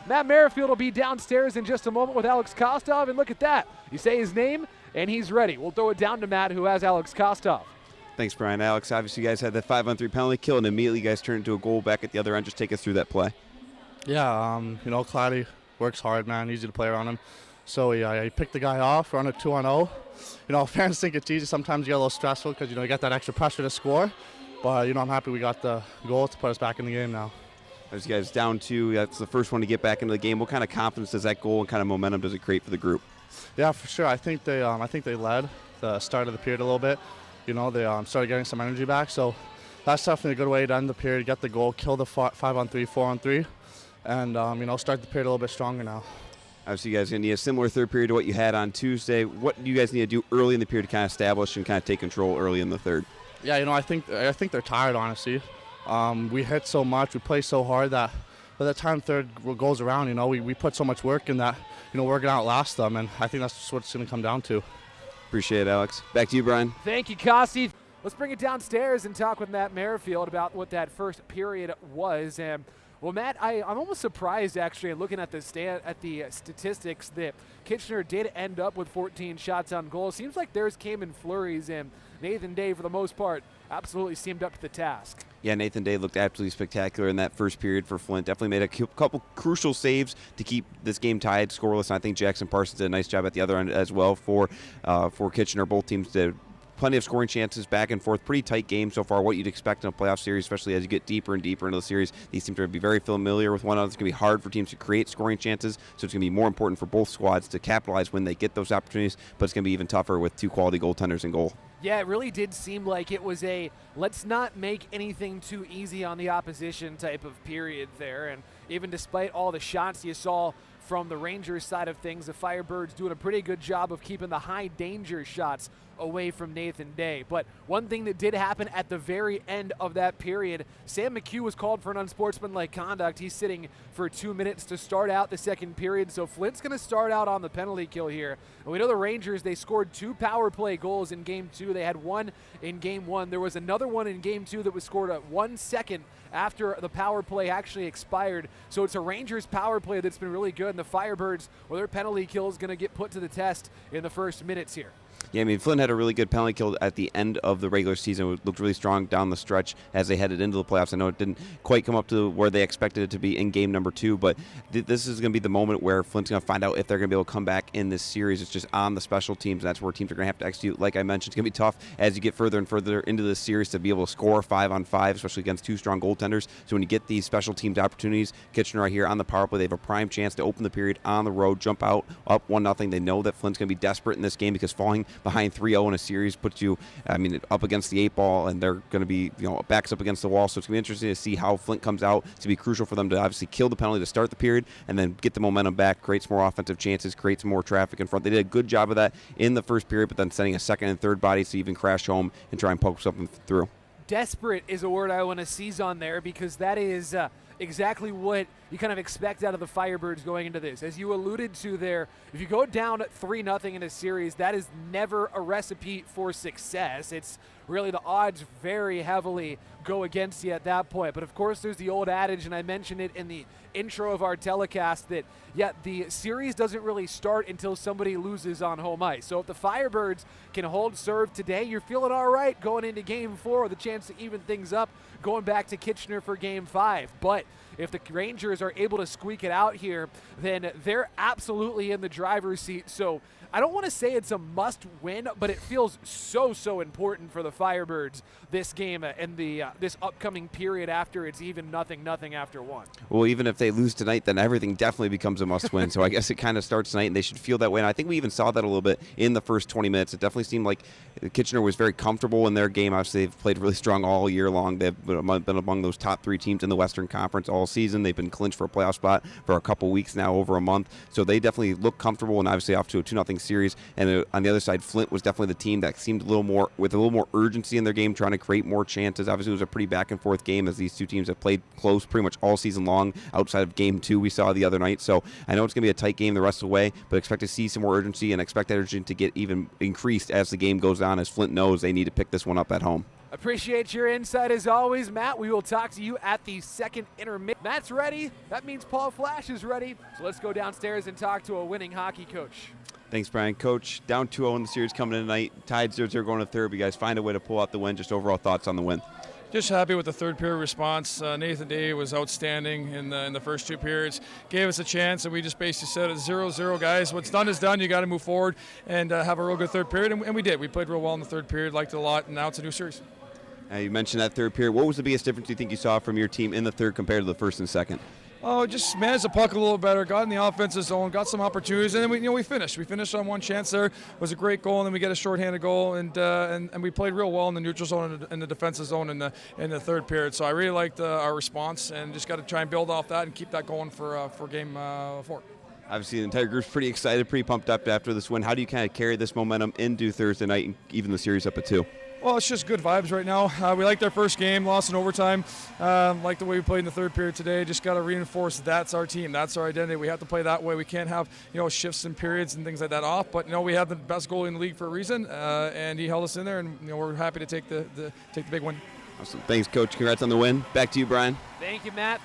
Matt Merrifield will be downstairs in just a moment with Alex Kostov, and look at that. You say his name, and he's ready. We'll throw it down to Matt, who has Alex Kostov. Thanks, Brian. Alex, obviously you guys had that 5-on-3 penalty kill, and immediately you guys turned into a goal back at the other end. Just take us through that play. Yeah, Claddy works hard, man. Easy to play around him. So he picked the guy off. We're on a 2-on-0. Fans think it's easy. Sometimes you get a little stressful because, you got that extra pressure to score. But, I'm happy we got the goal to put us back in the game now. As you guys down 2, that's the first one to get back into the game. What kind of confidence does that goal and kind of momentum does it create for the group? Yeah, for sure. I think they led the start of the period a little bit. They started getting some energy back. So that's definitely a good way to end the period, get the goal, kill the 5-on-3, 4-on-3, and, start the period a little bit stronger now. Obviously, you guys are going to need a similar third period to what you had on Tuesday. What do you guys need to do early in the period to kind of establish and kind of take control early in the third? Yeah, I think they're tired, honestly. We hit so much, we play so hard that by the time third goes around, we put so much work in that, we're going to outlast them, and I think that's what it's going to come down to. Appreciate it, Alex. Back to you, Brian. Thank you, Kosti. Let's bring it downstairs and talk with Matt Merrifield about what that first period was. Well, Matt, I'm almost surprised, actually, looking at the statistics that Kitchener did end up with 14 shots on goal. Seems like theirs came in flurries, and Nathan Day, for the most part, absolutely seemed up to the task. Yeah, Nathan Day looked absolutely spectacular in that first period for Flint. Definitely made a couple crucial saves to keep this game tied, scoreless. And I think Jackson Parsons did a nice job at the other end as well for Kitchener. Both teams did plenty of scoring chances back and forth. Pretty tight game so far, what you'd expect in a playoff series, especially as you get deeper and deeper into the series. These teams are going to be very familiar with one another. It's going to be hard for teams to create scoring chances, so it's going to be more important for both squads to capitalize when they get those opportunities, but it's going to be even tougher with two quality goaltenders in goal. Yeah, it really did seem like it was a let's not make anything too easy on the opposition type of period there. And even despite all the shots you saw from the Rangers side of things, the Firebirds doing a pretty good job of keeping the high danger shots away from Nathan Day. But one thing that did happen at the very end of that period, Sam McHugh was called for an unsportsmanlike conduct. He's sitting for 2 minutes to start out the second period, so Flint's going to start out on the penalty kill here. And we know the Rangers, they scored 2 power play goals in Game 2. They had one in Game 1. There was another one in Game 2 that was scored 1 second after the power play actually expired. So it's a Rangers power play that's been really good, and the Firebirds, well, their penalty kill is going to get put to the test in the first minutes here. Yeah, I mean, Flint had a really good penalty kill at the end of the regular season. It looked really strong down the stretch as they headed into the playoffs. I know it didn't quite come up to where they expected it to be in game number 2, but this is going to be the moment where Flint's going to find out if they're going to be able to come back in this series. It's just on the special teams, and that's where teams are going to have to execute. Like I mentioned, it's going to be tough as you get further and further into this series to be able to score 5-on-5, especially against 2 strong goaltenders. So when you get these special teams opportunities, Kitchener right here on the power play, they have a prime chance to open the period on the road, jump out, up 1-0. They know that Flint's going to be desperate in this game because falling behind 3-0 in a series puts you, up against the 8 ball, and they're going to be, backs up against the wall. So it's going to be interesting to see how Flint comes out. It's going to be crucial for them to obviously kill the penalty to start the period and then get the momentum back, create some more offensive chances, create some more traffic in front. They did a good job of that in the first period, but then sending a second and third body to even crash home and try and poke something through. Desperate is a word I want to seize on there, because that is exactly what you kind of expect out of the Firebirds going into this. As you alluded to there, if you go down 3-0 in a series, that is never a recipe for success. It's really the odds very heavily go against you at that point. But of course, there's the old adage, and I mentioned it in the intro of our telecast, that the series doesn't really start until somebody loses on home ice. So if the Firebirds can hold serve today, you're feeling all right going into Game 4 with a chance to even things up going back to Kitchener for Game 5. But if the Rangers are able to squeak it out here, then they're absolutely in the driver's seat. So I don't want to say it's a must-win, but it feels so important for the Firebirds this game and this upcoming period after it's even 0-0 after 1. Well, even if they lose tonight, then everything definitely becomes a must-win. So I guess it kind of starts tonight, and they should feel that way. And I think we even saw that a little bit in the first 20 minutes. It definitely seemed like Kitchener was very comfortable in their game. Obviously, they've played really strong all year long. They've been among those top 3 teams in the Western Conference all season. They've been clinched for a playoff spot for a couple weeks now, over a month. So they definitely look comfortable, and obviously off to a 2-0 series. And on the other side, Flint was definitely the team that seemed with a little more urgency in their game, trying to create more chances. Obviously, it was a pretty back-and-forth game, as these two teams have played close pretty much all season long, outside of Game 2 we saw the other night. So I know it's going to be a tight game the rest of the way, but expect to see some more urgency and expect that urgency to get even increased as the game goes on, as Flint knows they need to pick this one up at home. Appreciate your insight as always, Matt. We will talk to you at the second intermission. Matt's ready. That means Paul Flash is ready. So let's go downstairs and talk to a winning hockey coach. Thanks, Brian. Coach, down 2-0 in the series coming in tonight. Tied 0-0 going to third. You guys find a way to pull out the win. Just overall thoughts on the win. Just happy with the third period response. Nathan Day was outstanding in the first 2 periods. Gave us a chance, and we just basically said it's 0-0, guys. What's done is done. You got to move forward and have a real good third period, and we did. We played real well in the third period, liked it a lot, and now it's a new series. You mentioned that third period. What was the biggest difference you think you saw from your team in the third compared to the first and second? Oh, just managed the puck a little better, got in the offensive zone, got some opportunities, and then we finished. We finished on one chance there. It was a great goal, and then we get a shorthanded goal, and we played real well in the neutral zone and the defensive zone in the third period. So I really liked our response, and just got to try and build off that and keep that going for game 4. Obviously, the entire group's pretty excited, pretty pumped up after this win. How do you kind of carry this momentum into Thursday night and even the series up at 2? Well, it's just good vibes right now. We liked our first game, lost in overtime. Like the way we played in the third period today. Just got to reinforce that's our team, that's our identity. We have to play that way. We can't have shifts and periods and things like that off. But we have the best goalie in the league for a reason, and he held us in there. And we're happy to take the big win. Awesome. Thanks, Coach. Congrats on the win. Back to you, Brian. Thank you, Matt.